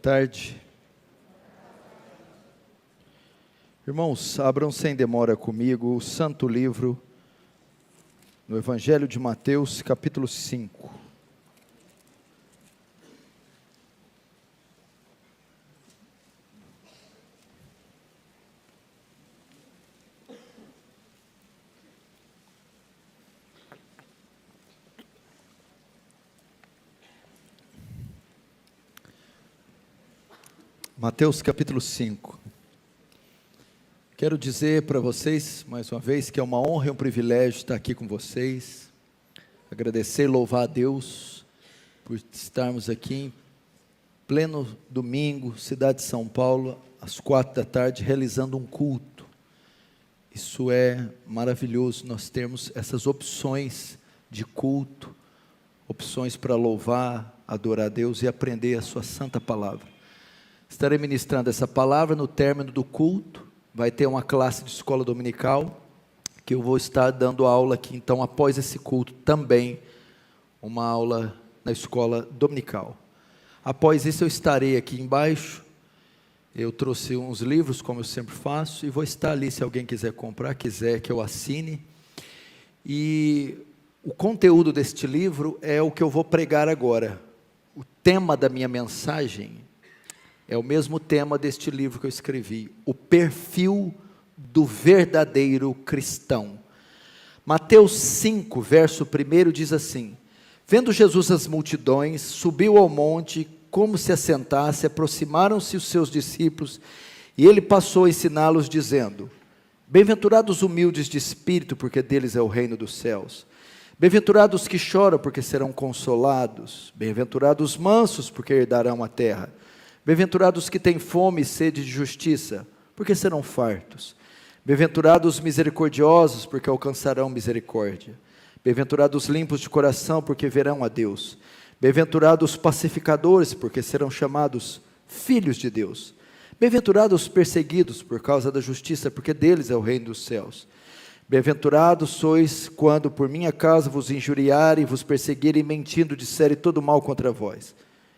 tarde. Irmãos, abram sem demora comigo o santo livro no Evangelho de Mateus, capítulo 5. Mateus capítulo 5. Quero dizer para vocês, mais uma vez, que é uma honra e um privilégio estar aqui com vocês. Agradecer e louvar a Deus por estarmos aqui em pleno domingo, cidade de São Paulo, às 16h, realizando um culto. Isso é maravilhoso, nós termos essas opções de culto, opções para louvar, adorar a Deus e aprender a sua santa palavra. Estarei ministrando essa palavra no término do culto. Vai ter uma classe de escola dominical, que eu vou estar dando aula aqui, então, após esse culto, também, uma aula na escola dominical. Após isso, eu estarei aqui embaixo. Eu trouxe uns livros, como eu sempre faço, e vou estar ali, se alguém quiser comprar, quiser que eu assine. E o conteúdo deste livro é o que eu vou pregar agora. O tema da minha mensagem é o mesmo tema deste livro que eu escrevi, o perfil do verdadeiro cristão. Mateus 5, verso 1 diz assim: vendo Jesus as multidões, subiu ao monte, como se assentasse, aproximaram-se os seus discípulos, e ele passou a ensiná-los, dizendo: bem-aventurados os humildes de espírito, porque deles é o reino dos céus. Bem-aventurados os que choram, porque serão consolados. Bem-aventurados os mansos, porque herdarão a terra. Bem-aventurados os que têm fome e sede de justiça, porque serão fartos. Bem-aventurados os misericordiosos, porque alcançarão misericórdia. Bem-aventurados os limpos de coração, porque verão a Deus. Bem-aventurados os pacificadores, porque serão chamados filhos de Deus. Bem-aventurados os perseguidos por causa da justiça, porque deles é o reino dos céus. Bem-aventurados sois quando por minha causa vos injuriarem, vos perseguirem, mentindo, disserem todo mal contra vós.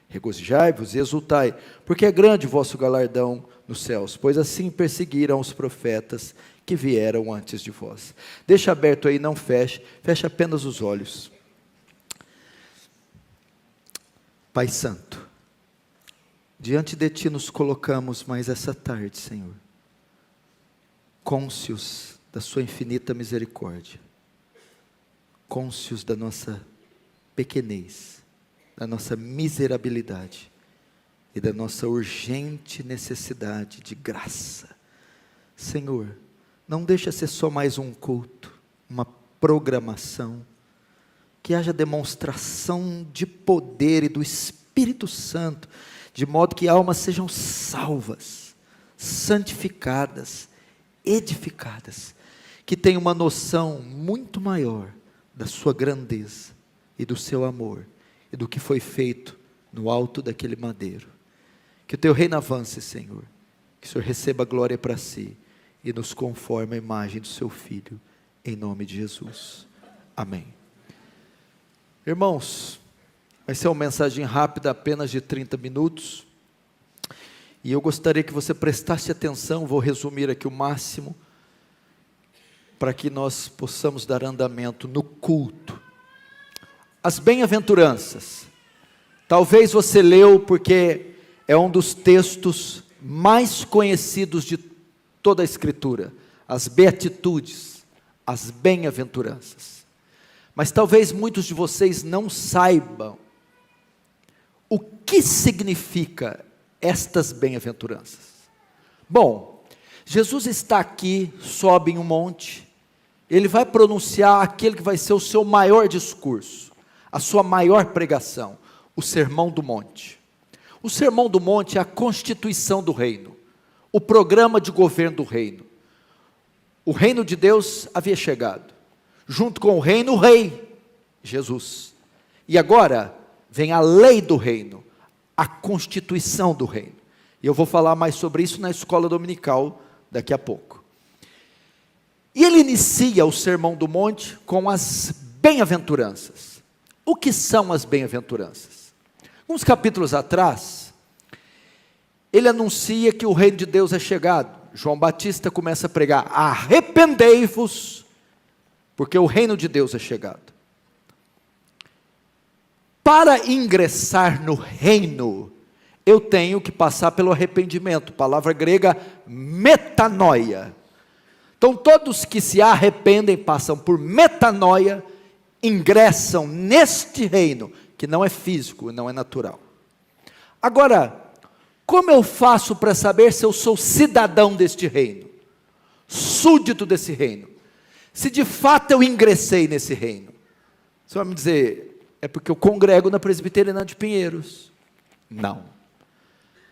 Regozijai-vos e exultai, porque é grande o vosso galardão nos céus, pois assim perseguiram os profetas que vieram antes de vós. Deixa aberto aí, não feche, feche apenas os olhos. Pai Santo, diante de Ti nos colocamos mais essa tarde, Senhor, cônscios da Sua infinita misericórdia, cônscios da nossa pequenez, da nossa miserabilidade e da nossa urgente necessidade de graça. Senhor, não deixa ser só mais um culto, uma programação, que haja demonstração de poder e do Espírito Santo, de modo que almas sejam salvas, santificadas, edificadas, que tenham uma noção muito maior da sua grandeza e do seu amor, e do que foi feito no alto daquele madeiro. Que o Teu reino avance, Senhor, que o Senhor receba glória para si, e nos conforme a imagem do Seu Filho, em nome de Jesus, amém. Irmãos, vai ser uma mensagem rápida, apenas de 30 minutos, e eu gostaria que você prestasse atenção, vou resumir aqui o máximo, para que nós possamos dar andamento no culto. As bem-aventuranças, talvez você leu porque é um dos textos mais conhecidos de toda a Escritura, as beatitudes, as bem-aventuranças, mas talvez muitos de vocês não saibam o que significa estas bem-aventuranças. Bom, Jesus está aqui, sobe em um monte, ele vai pronunciar aquele que vai ser o seu maior discurso, a sua maior pregação, o Sermão do Monte. O Sermão do Monte é a constituição do reino, o programa de governo do reino. O reino de Deus havia chegado, junto com o reino, o rei, Jesus. E agora vem a lei do reino, a constituição do reino. E eu vou falar mais sobre isso na escola dominical daqui a pouco. E ele inicia o Sermão do Monte com as bem-aventuranças. O que são as bem-aventuranças? Uns capítulos atrás, ele anuncia que o reino de Deus é chegado. João Batista começa a pregar: arrependei-vos, porque o reino de Deus é chegado. Para ingressar no reino, eu tenho que passar pelo arrependimento, palavra grega metanoia. Então todos que se arrependem, passam por metanoia, ingressam neste reino, que não é físico, não é natural. Agora, como eu faço para saber se eu sou cidadão deste reino? Súdito desse reino? Se de fato eu ingressei nesse reino? Você vai me dizer: é porque eu congrego na Presbiteriana de Pinheiros. Não.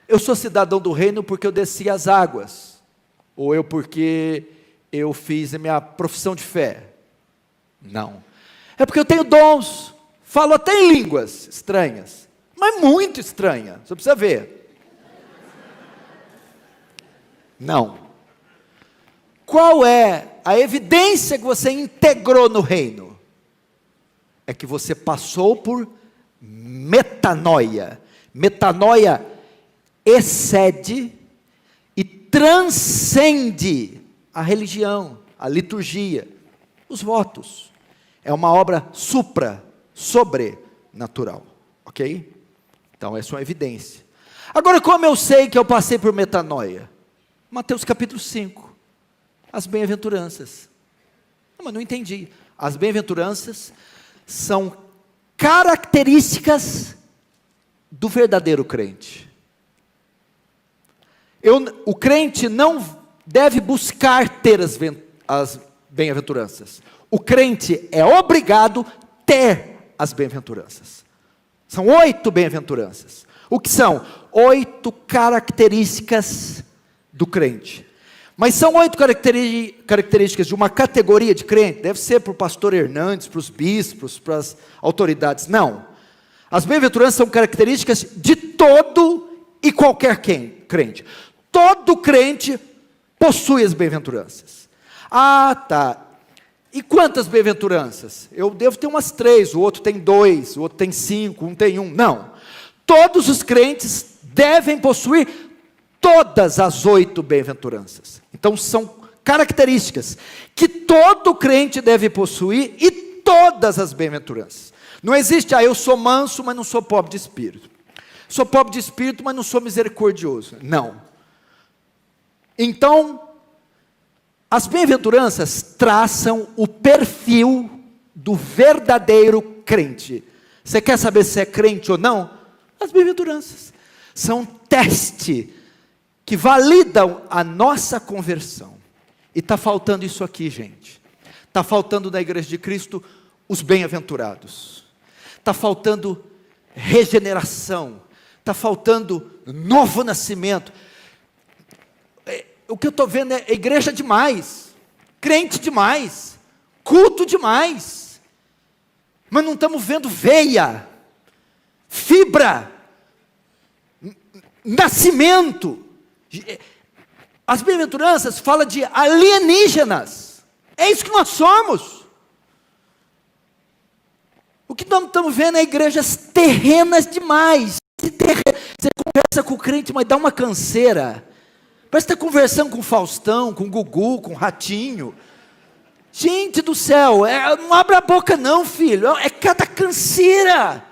Eu sou cidadão do reino porque eu desci as águas. Ou eu porque eu fiz a minha profissão de fé. Não. É porque eu tenho dons. Falo até em línguas estranhas. Mas muito estranha. Você precisa ver. Não. Qual é a evidência que você integrou no reino? É que você passou por metanoia. Metanoia excede e transcende a religião, a liturgia, os votos. É uma obra sobrenatural, ok? Então essa é uma evidência. Agora, como eu sei que eu passei por metanoia? Mateus capítulo 5, as bem-aventuranças. Não, mas não entendi. As bem-aventuranças são características do verdadeiro crente. O crente não deve buscar ter as bem-aventuranças. O crente é obrigado a ter as bem-aventuranças. São 8 bem-aventuranças. O que são? 8 características do crente. Mas são 8 características de uma categoria de crente? Deve ser para o pastor Hernandes, para os bispos, para as autoridades. Não. As bem-aventuranças são características de todo e qualquer crente. Todo crente possui as bem-aventuranças. Ah, tá. E quantas bem-aventuranças? Eu devo ter umas 3, o outro tem 2, o outro tem 5, um tem 1. Não. Todos os crentes devem possuir todas as 8 bem-aventuranças. Então são características que todo crente deve possuir, e todas as bem-aventuranças. Não existe: eu sou manso, mas não sou pobre de espírito. Sou pobre de espírito, mas não sou misericordioso. Não. Então, as bem-aventuranças traçam o perfil do verdadeiro crente. Você quer saber se é crente ou não? As bem-aventuranças são um teste que validam a nossa conversão. E está faltando isso aqui, gente. Está faltando na Igreja de Cristo os bem-aventurados. Está faltando regeneração. Está faltando novo nascimento. O que eu estou vendo é igreja demais, crente demais, culto demais, mas não estamos vendo veia, fibra, nascimento. As bem-aventuranças falam de alienígenas. É isso que nós somos. O que nós estamos vendo é igrejas terrenas demais. Você conversa com o crente, mas dá uma canseira. Parece que está conversando com o Faustão, com o Gugu, com o Ratinho. Gente do céu, não abre a boca não, filho. É cada canseira.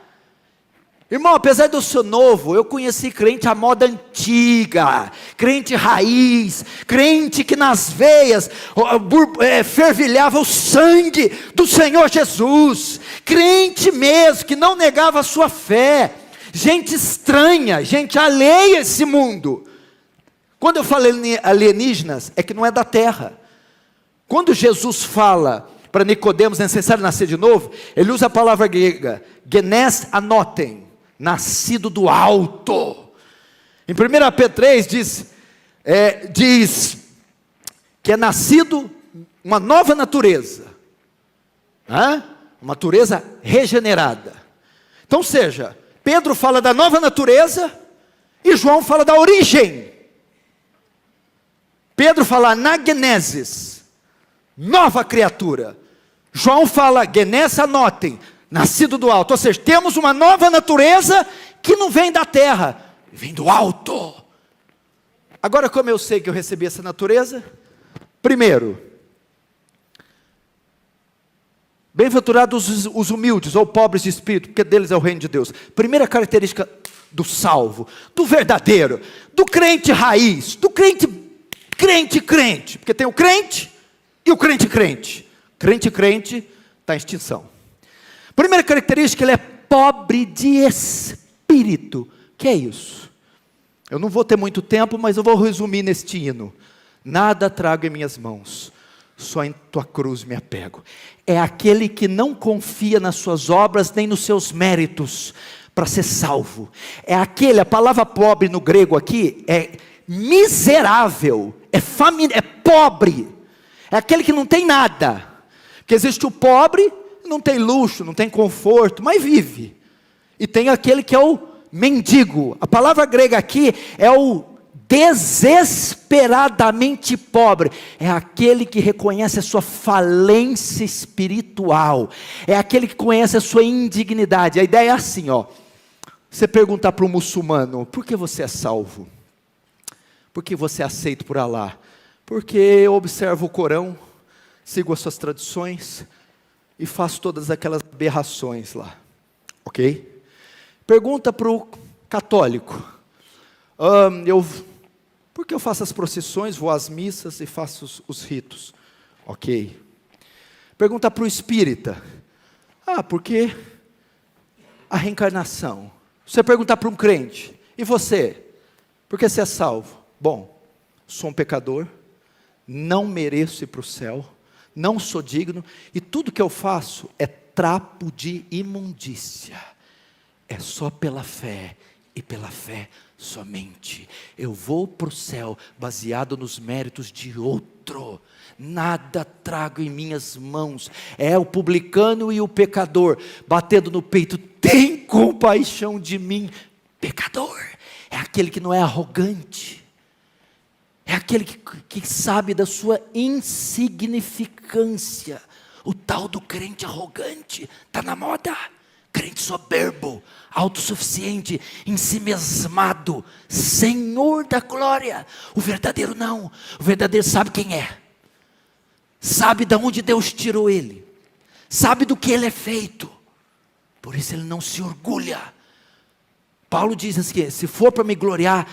Irmão, apesar de eu ser novo, eu conheci crente à moda antiga, crente raiz, crente que nas veias fervilhava o sangue do Senhor Jesus, crente mesmo, que não negava a sua fé, gente estranha, gente alheia a esse mundo. Quando eu falo alienígenas, é que não é da terra. Quando Jesus fala para Nicodemos, é necessário nascer de novo, ele usa a palavra grega, genes anoten, nascido do alto. Em 1 Pedro 3 diz que é nascido uma nova natureza, uma natureza regenerada. Então, seja, Pedro fala da nova natureza e João fala da origem. Pedro fala anagenesis, nova criatura. João fala genes anoten, nascido do alto. Ou seja, temos uma nova natureza que não vem da terra, vem do alto. Agora, como eu sei que eu recebi essa natureza? Primeiro, bem-aventurados os humildes ou pobres de espírito, porque deles é o reino de Deus. Primeira característica do salvo, do verdadeiro, do crente raiz, do crente, porque tem o crente e o crente. Crente está em extinção. Primeira característica, ele é pobre de espírito. O que é isso? Eu não vou ter muito tempo, mas eu vou resumir neste hino. Nada trago em minhas mãos, só em tua cruz me apego. É aquele que não confia nas suas obras, nem nos seus méritos, para ser salvo. É aquele, a palavra pobre no grego aqui, é miserável, é pobre. É aquele que não tem nada. Porque existe o pobre, não tem luxo, não tem conforto, mas vive. E tem aquele que é o mendigo. A palavra grega aqui é o desesperadamente pobre. É aquele que reconhece a sua falência espiritual. É aquele que conhece a sua indignidade. A ideia é assim, ó. Você perguntar para um muçulmano: por que você é salvo? Por que você é aceito por Alá? Porque eu observo o Corão, sigo as suas tradições e faço todas aquelas aberrações lá. Ok? Pergunta para o católico: por que eu faço as procissões, vou às missas e faço os ritos? Ok. Pergunta para o espírita: porque a reencarnação. Você perguntar para um crente: e você? Por que você é salvo? Bom, sou um pecador, não mereço ir para o céu, não sou digno, e tudo que eu faço é trapo de imundícia. É só pela fé, e pela fé somente. Eu vou para o céu baseado nos méritos de outro. Nada trago em minhas mãos. É o publicano e o pecador batendo no peito: tem compaixão de mim, pecador. É aquele que não é arrogante. É aquele que sabe da sua insignificância. O tal do crente arrogante está na moda. Crente soberbo, autossuficiente, ensimesmado, Senhor da glória. O verdadeiro não. O verdadeiro sabe quem é. Sabe de onde Deus tirou ele. Sabe do que ele é feito. Por isso ele não se orgulha. Paulo diz assim: se for para me gloriar,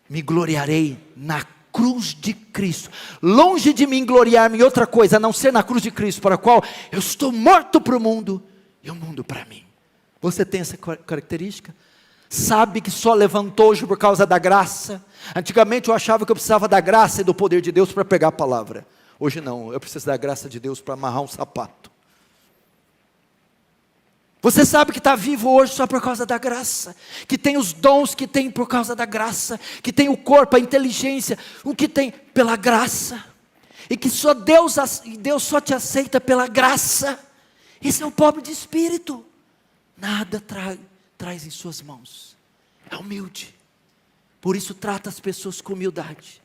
me gloriarei na cruz de Cristo. Longe de mim gloriar-me em outra coisa, a não ser na cruz de Cristo, para a qual eu estou morto para o mundo, e o mundo para mim. Você tem essa característica? Sabe que só levantou hoje por causa da graça? Antigamente eu achava que eu precisava da graça e do poder de Deus para pegar a palavra. Hoje não, eu preciso da graça de Deus para amarrar um sapato. Você sabe que está vivo hoje só por causa da graça, que tem os dons que tem por causa da graça, que tem o corpo, a inteligência, o que tem pela graça, e que só Deus só te aceita pela graça. Esse é o pobre de espírito. Nada traz em suas mãos. É humilde. Por isso trata as pessoas com humildade.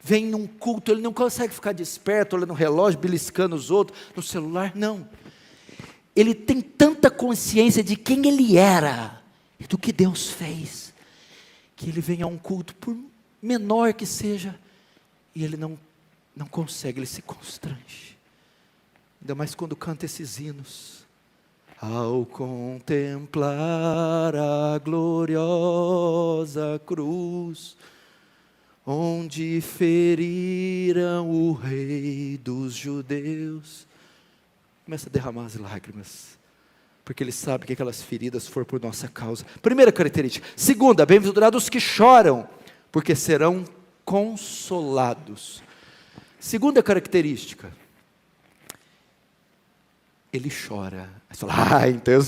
Vem num culto, ele não consegue ficar desperto, olhando no relógio, beliscando os outros, no celular, não. Ele tem tanta consciência de quem ele era e do que Deus fez, que ele vem a um culto, por menor que seja, e ele não consegue, ele se constrange. Ainda mais quando canta esses hinos. Ao contemplar a gloriosa cruz, onde feriram o rei dos judeus, começa a derramar as lágrimas, porque ele sabe que aquelas feridas foram por nossa causa. Primeira característica. Segunda, bem-aventurados os que choram, porque serão consolados. Segunda característica, ele chora. Aí você fala: então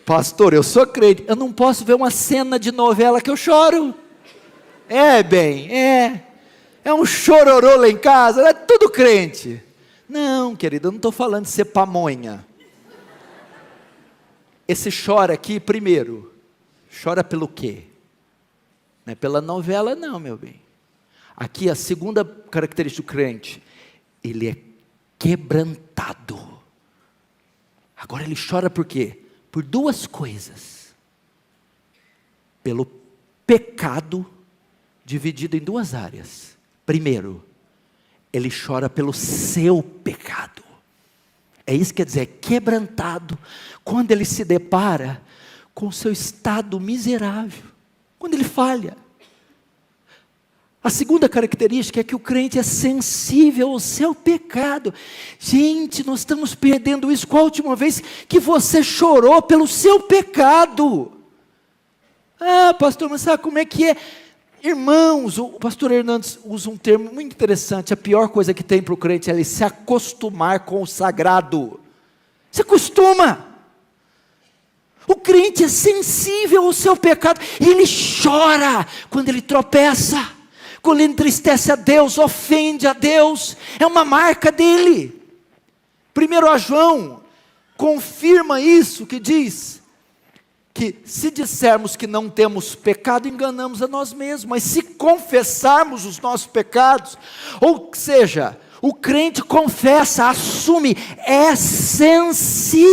pastor, eu sou crente, eu não posso ver uma cena de novela que eu choro. É um chororô lá em casa, é tudo crente. Não, querido, eu não estou falando de ser pamonha. Esse chora aqui, primeiro, chora pelo quê? Não é pela novela não, meu bem. Aqui a segunda característica do crente, ele é quebrantado. Agora ele chora por quê? Por duas coisas: pelo pecado dividido em duas áreas. Primeiro, ele chora pelo seu pecado. É isso que quer dizer, quebrantado, quando ele se depara com o seu estado miserável, quando ele falha. A segunda característica é que o crente é sensível ao seu pecado. Gente, nós estamos perdendo isso. Qual a última vez que você chorou pelo seu pecado? Ah, pastor, mas sabe como é que é? Irmãos, o pastor Hernandes usa um termo muito interessante. A pior coisa que tem para o crente é ele se acostumar com o sagrado. Se acostuma. O crente é sensível ao seu pecado. Ele chora quando ele tropeça, quando ele entristece a Deus, ofende a Deus. É uma marca dele. 1 João confirma isso, que diz que se dissermos que não temos pecado, enganamos a nós mesmos. Mas se confessarmos os nossos pecados, ou seja, o crente confessa, assume, é sensível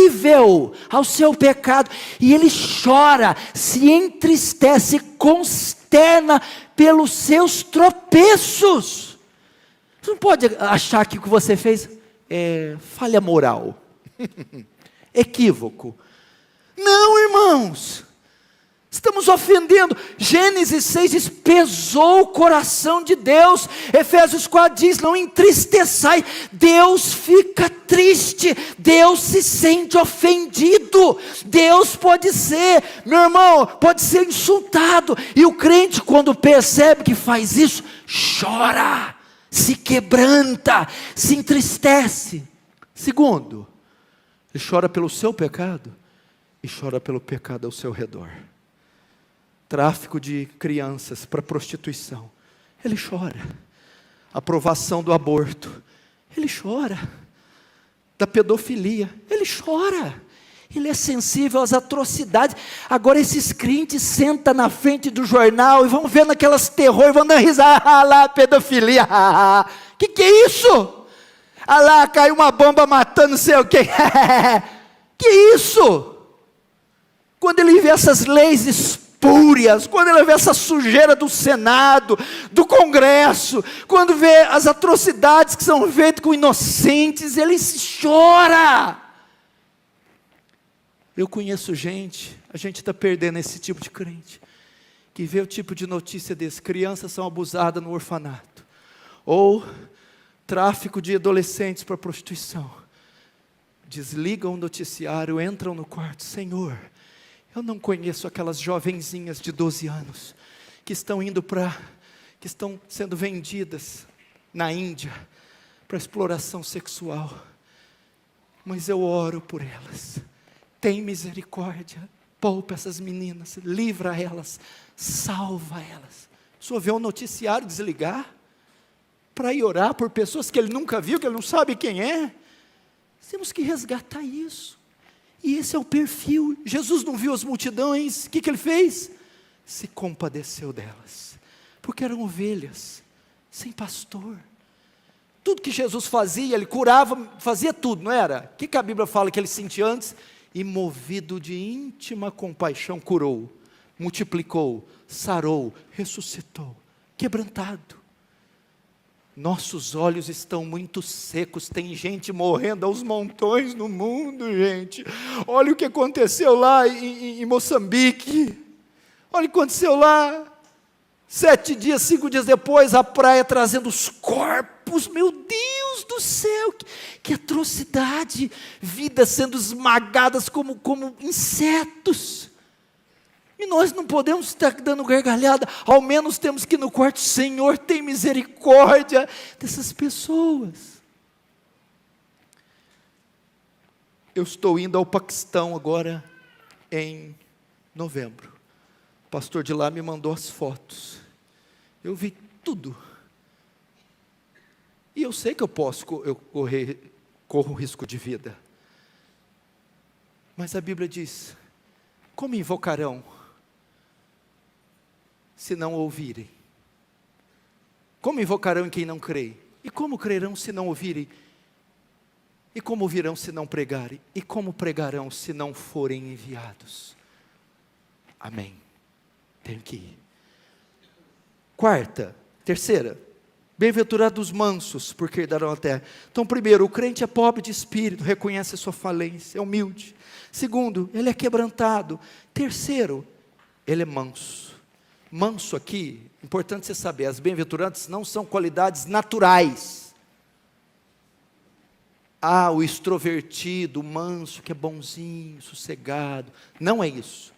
ao seu pecado, e ele chora, se entristece, consterna pelos seus tropeços. Você não pode achar que o que você fez é falha moral, equívoco. Não, irmãos, estamos ofendendo. Gênesis 6 diz, pesou o coração de Deus. Efésios 4 diz, não entristeçai. Deus fica triste, Deus se sente ofendido. Deus pode ser, meu irmão, pode ser insultado. E o crente, quando percebe que faz isso, chora, se quebranta, se entristece. Segundo, ele chora pelo seu pecado e chora pelo pecado ao seu redor. Tráfico de crianças para prostituição, ele chora. Aprovação do aborto, ele chora. Da pedofilia, ele chora. Ele é sensível às atrocidades. Agora esses crentes sentam na frente do jornal e vão vendo aquelas terror, vão dar risada, ah lá, pedofilia, que é isso? Ah lá, caiu uma bomba matando não sei o que, que isso? Quando ele vê essas leis espúrias, quando ele vê essa sujeira do Senado, do Congresso, quando vê as atrocidades que são feitas com inocentes, ele chora. Eu conheço gente, a gente está perdendo esse tipo de crente, que vê o tipo de notícia desse, crianças são abusadas no orfanato, ou tráfico de adolescentes para prostituição, desligam o noticiário, entram no quarto, Senhor, eu não conheço aquelas jovenzinhas de 12 anos, que estão sendo vendidas na Índia, para exploração sexual, mas eu oro por elas, tem misericórdia, poupa essas meninas, livra elas, salva elas. Só vê o noticiário desligar, para ir orar por pessoas que ele nunca viu, que ele não sabe quem é. Temos que resgatar isso. E esse é o perfil. Jesus não viu as multidões, o que ele fez? Se compadeceu delas, porque eram ovelhas, sem pastor. Tudo que Jesus fazia, ele curava, fazia tudo, não era? O que a Bíblia fala que ele sentia antes? E movido de íntima compaixão, curou, multiplicou, sarou, ressuscitou, quebrantado. Nossos olhos estão muito secos, tem gente morrendo aos montões no mundo, gente. Olha o que aconteceu lá em Moçambique, olha o que aconteceu lá, 7 dias, 5 dias depois, a praia trazendo os corpos, meu Deus do céu, que atrocidade, vidas sendo esmagadas como insetos. E nós não podemos estar dando gargalhada, ao menos temos que ir no quarto, Senhor, tem misericórdia dessas pessoas. Eu estou indo ao Paquistão agora, em novembro. O pastor de lá me mandou as fotos. Eu vi tudo. E eu sei que eu corro risco de vida. Mas a Bíblia diz, como invocarão se não ouvirem? Como invocarão em quem não crê? E como crerão se não ouvirem? E como ouvirão se não pregarem? E como pregarão se não forem enviados? Amém. Tenho que ir. Terceira, bem-aventurados os mansos, porque herdarão a terra. Então, primeiro, o crente é pobre de espírito, reconhece a sua falência, é humilde. Segundo, ele é quebrantado. Terceiro, ele é manso. Manso aqui, importante você saber, as bem-aventuranças não são qualidades naturais. O extrovertido, o manso, que é bonzinho, sossegado. Não é isso.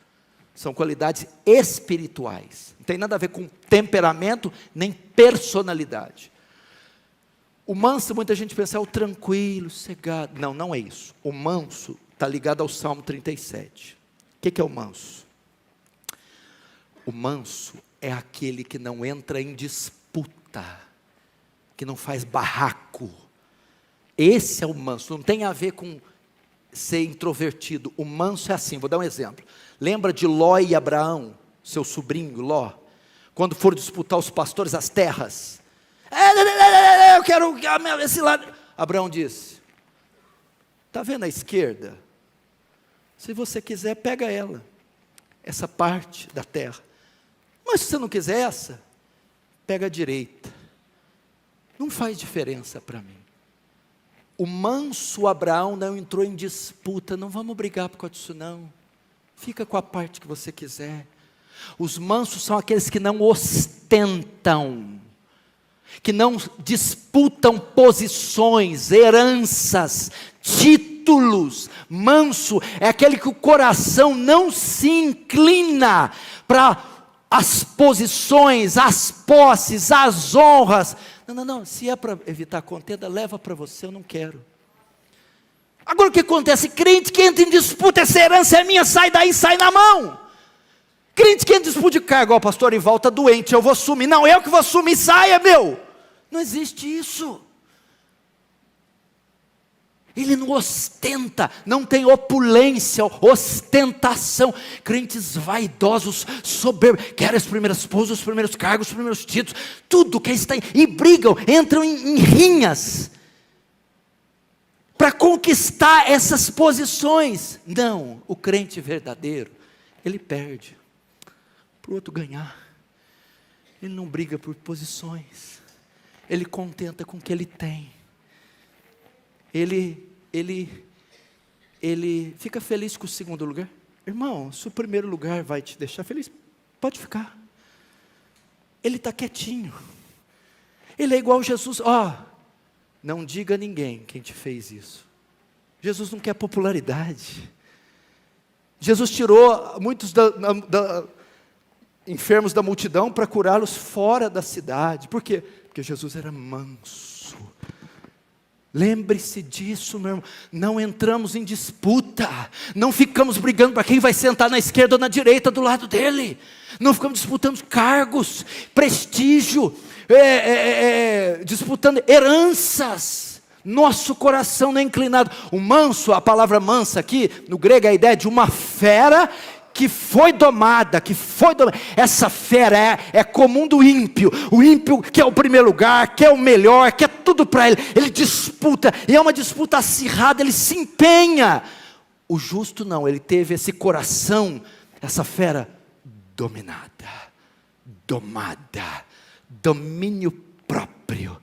São qualidades espirituais. Não tem nada a ver com temperamento, nem personalidade. O manso, muita gente pensa, é o tranquilo, sossegado. Não, não é isso. O manso está ligado ao Salmo 37. O que é o manso? O manso é aquele que não entra em disputa, que não faz barraco. Esse é o manso, não tem a ver com ser introvertido. O manso é assim, vou dar um exemplo. Lembra de Ló e Abraão, seu sobrinho Ló? Quando foram disputar os pastores as terras. Eu quero esse lado. Abraão disse, está vendo a esquerda? Se você quiser, pega ela, essa parte da terra. Mas se você não quiser essa, pega a direita. Não faz diferença para mim. O manso Abraão não entrou em disputa, não vamos brigar por causa disso não. Fica com a parte que você quiser. Os mansos são aqueles que não ostentam, que não disputam posições, heranças, títulos. Manso é aquele que o coração não se inclina para as posições, as posses, as honras. Não, se é para evitar contenda, leva para você, eu não quero. Agora o que acontece? Crente que entra em disputa, essa herança é minha, sai daí, sai na mão. Crente que entra em disputa de cargo, ó, pastor Ival está doente, eu vou assumir. Não, eu que vou assumir, saia meu. Não existe isso. Ele não ostenta, não tem opulência, ostentação. Crentes vaidosos, soberbos, querem as primeiras posas, os primeiros cargos, os primeiros títulos, tudo que está e brigam, entram em rinhas para conquistar essas posições. Não, o crente verdadeiro, ele perde para o outro ganhar. Ele não briga por posições, ele contenta com o que ele tem. Ele fica feliz com o segundo lugar. Irmão, se o primeiro lugar vai te deixar feliz, pode ficar. Ele está quietinho. Ele é igual Jesus. Não diga a ninguém quem te fez isso. Jesus não quer popularidade. Jesus tirou muitos enfermos da multidão para curá-los fora da cidade. Por quê? Porque Jesus era manso. Lembre-se disso, meu irmão. Não entramos em disputa, não ficamos brigando para quem vai sentar na esquerda ou na direita do lado dele, não ficamos disputando cargos, prestígio, disputando heranças. Nosso coração não é inclinado. O manso, a palavra mansa aqui, no grego é a ideia de uma fera que foi domada. Essa fera é comum do ímpio. O ímpio quer o primeiro lugar, quer o melhor, quer tudo para ele. Ele disputa, e é uma disputa acirrada, ele se empenha. O justo não, ele teve esse coração, essa fera dominada, domada, domínio próprio,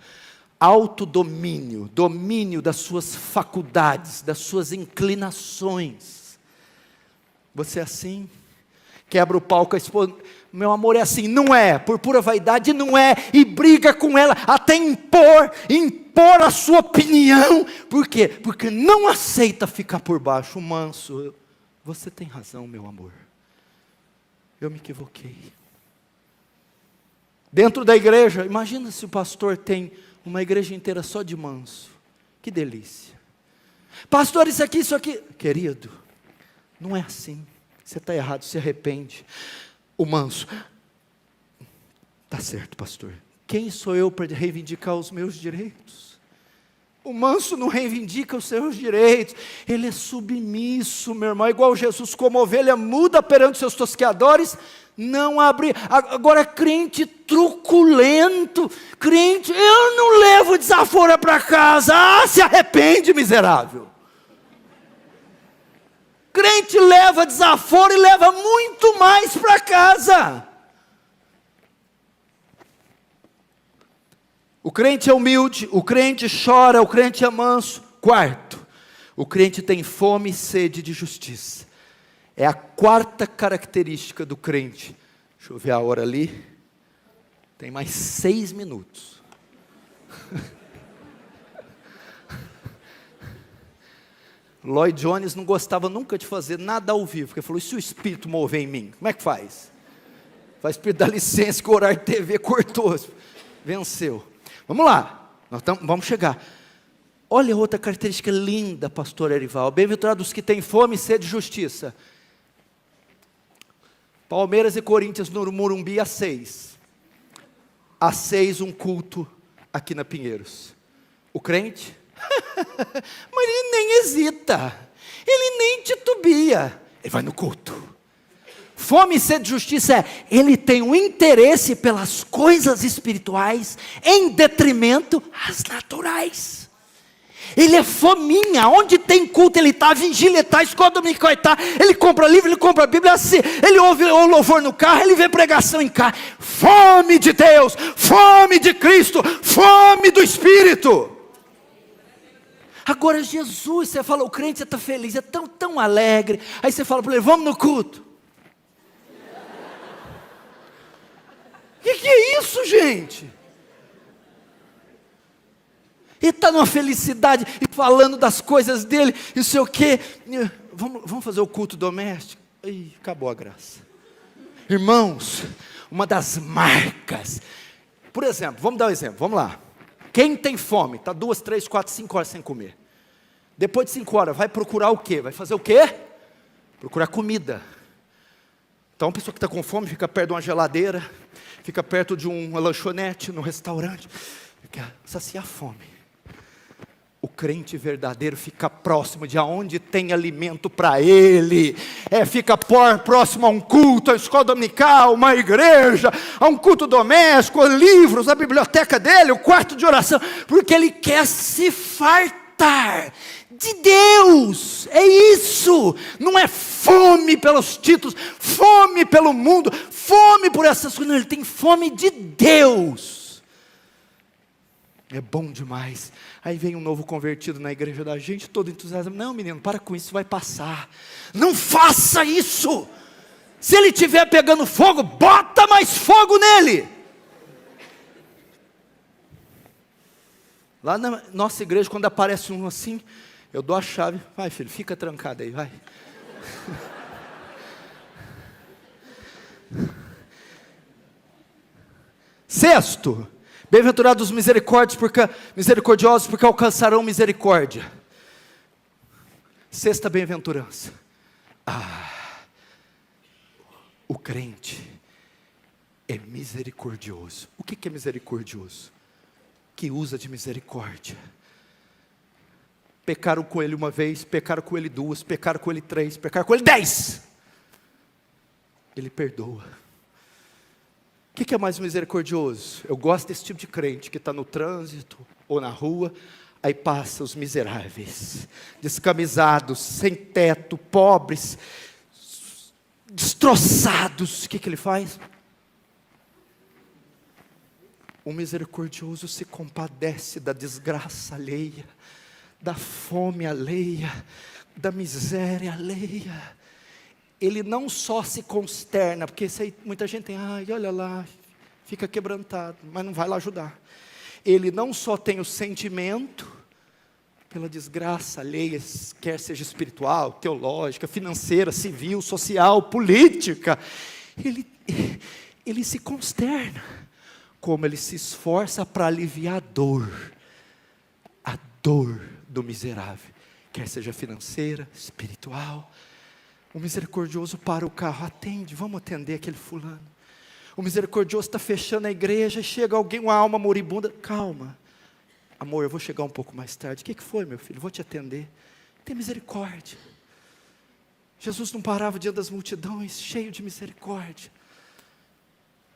autodomínio, domínio das suas faculdades, das suas inclinações. Você é assim? Quebra o pau com a esposa. Meu amor, é assim. Não é, por pura vaidade não é. E briga com ela até impor a sua opinião. Por quê? Porque não aceita ficar por baixo. Manso, você tem razão, meu amor. Eu me equivoquei. Dentro da igreja, imagina se o pastor tem uma igreja inteira só de manso. Que delícia. Pastor, isso aqui. Querido, não é assim. Você está errado, se arrepende. O manso, está certo, pastor. Quem sou eu para reivindicar os meus direitos? O manso não reivindica os seus direitos. Ele é submisso, meu irmão. Igual Jesus, como ovelha muda perante seus tosqueadores, não abre. Agora, crente truculento, crente, eu não levo desaforo para casa. Se arrepende, miserável. Crente leva desaforo e leva muito mais para casa. O crente é humilde, o crente chora, o crente é manso. Quarto, o crente tem fome e sede de justiça. É a quarta característica do crente. Deixa eu ver a hora ali. Tem mais 6 minutos. Lloyd Jones não gostava nunca de fazer nada ao vivo, porque ele falou, e se o Espírito mover em mim? Como é que faz? O Espírito dá licença que o Horário TV cortou. Venceu. Vamos lá, vamos chegar. Olha outra característica linda, pastor Erival. Bem-aventurados os que têm fome e sede de justiça. Palmeiras e Corinthians no Morumbi às 6. Às 6 um culto aqui na Pinheiros. O crente? Mas ele nem hesita. Ele nem titubia. Ele vai no culto. Fome e sede de justiça é, ele tem um interesse pelas coisas espirituais em detrimento às naturais. Ele é fominha, onde tem culto ele está, vigília está, escola dominical está, ele compra livro, ele compra a Bíblia, assim, ele ouve o louvor no carro, ele vê pregação em carro. Fome de Deus, fome de Cristo, fome do Espírito. Agora Jesus, você fala, o crente está feliz, é tão alegre, aí você fala para ele, vamos no culto. O que é isso, gente? Ele está numa felicidade, e falando das coisas dele, e não sei o quê. Vamos fazer o culto doméstico? Ih, acabou a graça. Irmãos, uma das marcas, por exemplo, vamos dar um exemplo, vamos lá. Quem tem fome, está 2, 3, 4, 5 horas sem comer. Depois de 5 horas, vai procurar o quê? Vai fazer o quê? Procurar comida. Então, a pessoa que está com fome, fica perto de uma geladeira, fica perto de uma lanchonete, num restaurante, quer saciar a fome. O crente verdadeiro fica próximo de onde tem alimento para ele. Fica próximo a um culto, a escola dominical, uma igreja, a um culto doméstico, a livros, a biblioteca dele, o quarto de oração, porque ele quer se fartar de Deus. É isso. Não é fome pelos títulos, fome pelo mundo, fome por essas coisas. Não, ele tem fome de Deus. É bom demais. Aí vem um novo convertido na igreja da gente, todo entusiasmado. Não, menino, para com isso, vai passar. Não faça isso. Se ele estiver pegando fogo, bota mais fogo nele. Lá na nossa igreja, quando aparece um assim, eu dou a chave. Vai, filho, fica trancado aí, vai. Sexto, bem-aventurados os misericordiosos, porque alcançarão misericórdia. Sexta bem-aventurança. O crente é misericordioso. O que é misericordioso? Que usa de misericórdia. Pecaram com ele uma vez, pecaram com ele 2, pecaram com ele 3, pecaram com ele 10. Ele perdoa. O que é mais misericordioso? Eu gosto desse tipo de crente que está no trânsito ou na rua, aí passa os miseráveis, descamisados, sem teto, pobres, destroçados. O que ele faz? O misericordioso se compadece da desgraça alheia, da fome alheia, da miséria alheia. Ele não só se consterna, porque isso aí, muita gente tem, olha lá, fica quebrantado, mas não vai lá ajudar. Ele não só tem o sentimento pela desgraça alheia, quer seja espiritual, teológica, financeira, civil, social, política, ele se consterna, como ele se esforça para aliviar a dor do miserável, quer seja financeira, espiritual. O misericordioso para o carro, atende, vamos atender aquele fulano. O misericordioso está fechando a igreja, chega alguém, uma alma moribunda, calma, amor, eu vou chegar um pouco mais tarde. O que foi, meu filho? Vou te atender. Tem misericórdia. Jesus não parava diante das multidões, cheio de misericórdia.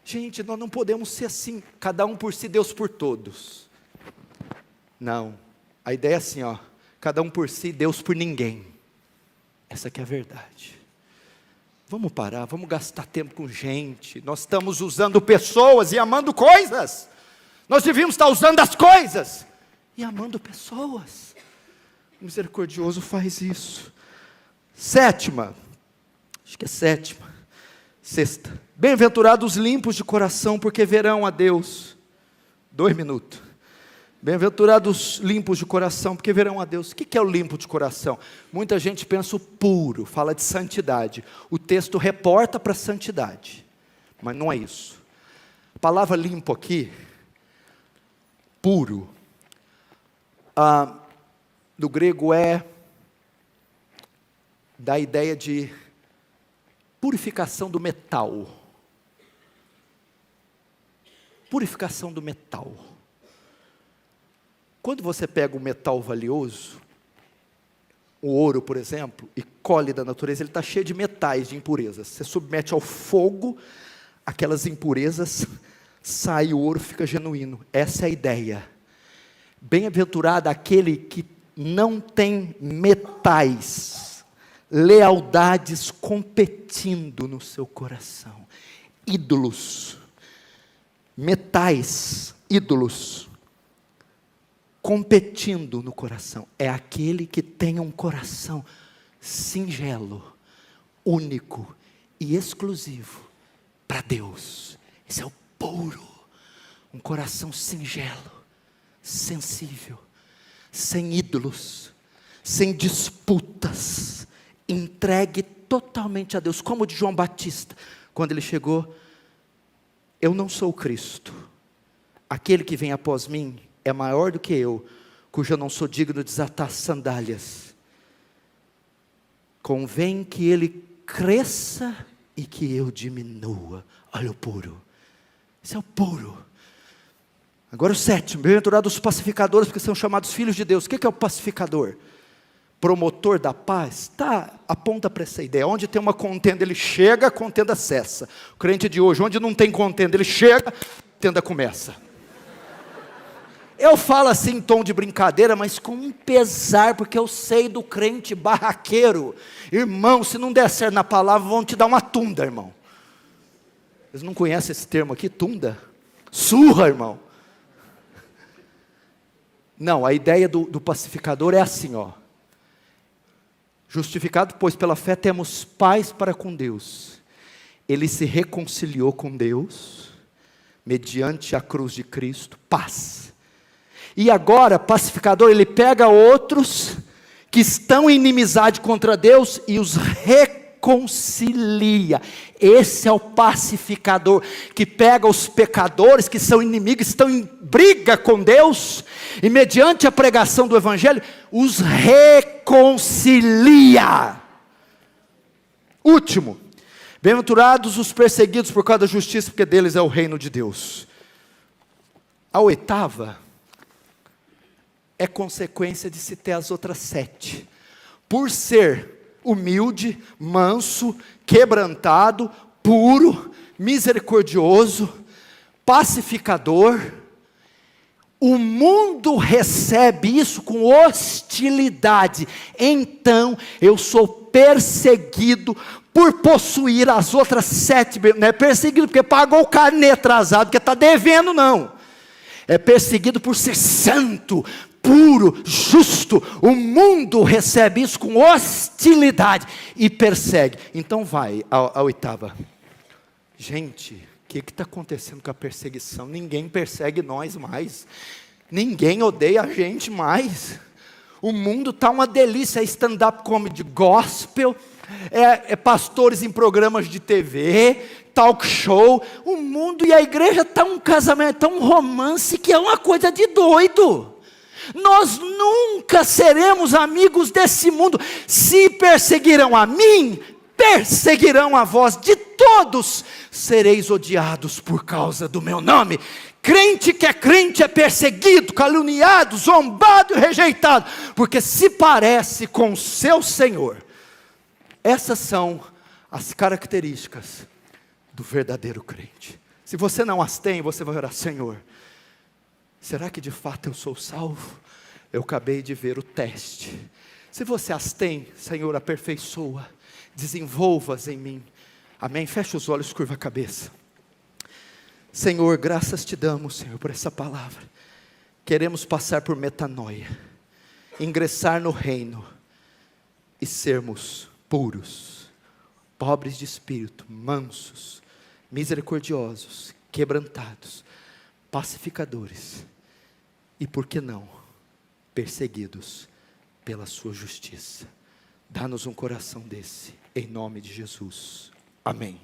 Gente, nós não podemos ser assim, cada um por si, Deus por todos. Não, a ideia é assim, cada um por si, Deus por ninguém. Essa que é a verdade. Vamos parar, vamos gastar tempo com gente. Nós estamos usando pessoas e amando coisas. Nós devíamos estar usando as coisas e amando pessoas. O misericordioso faz isso. Sétima, acho que é sétima, sexta. Bem-aventurados os limpos de coração, porque verão a Deus. 2 minutos. Bem-aventurados limpos de coração, porque verão a Deus. O que é o limpo de coração? Muita gente pensa o puro, fala de santidade. O texto reporta para a santidade, mas não é isso. A palavra limpo aqui, puro, do grego é da ideia de purificação do metal. Purificação do metal. Quando você pega um metal valioso, o ouro, por exemplo, e colhe da natureza, ele está cheio de metais, de impurezas. Você submete ao fogo, aquelas impurezas, sai o ouro, fica genuíno. Essa é a ideia. Bem-aventurado aquele que não tem metais, lealdades competindo no seu coração. Ídolos, metais, ídolos, competindo no coração. É aquele que tem um coração singelo, único e exclusivo para Deus. Esse é o puro. Um coração singelo, sensível, sem ídolos, sem disputas, entregue totalmente a Deus, como o de João Batista, quando ele chegou: eu não sou o Cristo, aquele que vem após mim é maior do que eu, cujo eu não sou digno de desatar as sandálias. Convém que ele cresça e que eu diminua. Olha o puro. Esse é o puro. Agora o sétimo, bem-aventurados os pacificadores, porque são chamados filhos de Deus. O que é o pacificador? Promotor da paz? Aponta para essa ideia. Onde tem uma contenda, ele chega, a contenda cessa. O crente de hoje, onde não tem contenda, ele chega, a contenda começa. Eu falo assim em tom de brincadeira, mas com um pesar, porque eu sei do crente barraqueiro. Irmão, se não der certo na palavra, vão te dar uma tunda, irmão. Vocês não conhecem esse termo aqui, tunda? Surra, irmão. Não, a ideia do pacificador é assim, ó. Justificado, pois pela fé temos paz para com Deus. Ele se reconciliou com Deus, mediante a cruz de Cristo, paz. E agora, pacificador, ele pega outros que estão em inimizade contra Deus e os reconcilia. Esse é o pacificador, que pega os pecadores que são inimigos, estão em briga com Deus, e mediante a pregação do Evangelho, os reconcilia. Último, bem-aventurados os perseguidos por causa da justiça, porque deles é o reino de Deus. A oitava é consequência de se ter as outras 7. Por ser humilde, manso, quebrantado, puro, misericordioso, pacificador, o mundo recebe isso com hostilidade. Então eu sou perseguido por possuir as outras 7. Não é perseguido porque pagou o carnê atrasado, porque está devendo, não. É perseguido por ser santo, puro, justo. O mundo recebe isso com hostilidade e persegue. Então vai a oitava. Gente, o que está acontecendo com a perseguição? Ninguém persegue nós mais. Ninguém odeia a gente mais. O mundo está uma delícia. É stand-up comedy gospel, é pastores em programas de TV, talk show. O mundo e a igreja está um casamento, está um romance que é uma coisa de doido. Nós nunca seremos amigos desse mundo. Se perseguirão a mim, perseguirão a vós. De todos sereis odiados por causa do meu nome. Crente que é crente é perseguido, caluniado, zombado e rejeitado, porque se parece com o seu Senhor. Essas são as características do verdadeiro crente. Se você não as tem, você vai orar: Senhor, será que de fato eu sou salvo? Eu acabei de ver o teste. Se você as tem, Senhor, aperfeiçoa, desenvolva-as em mim. Amém? Fecha os olhos, curva a cabeça. Senhor, graças te damos, Senhor, por essa palavra. Queremos passar por metanoia, ingressar no reino e sermos puros, pobres de espírito, mansos, misericordiosos, quebrantados, pacificadores e, por que não, perseguidos pela sua justiça. Dá-nos um coração desse, em nome de Jesus. Amém.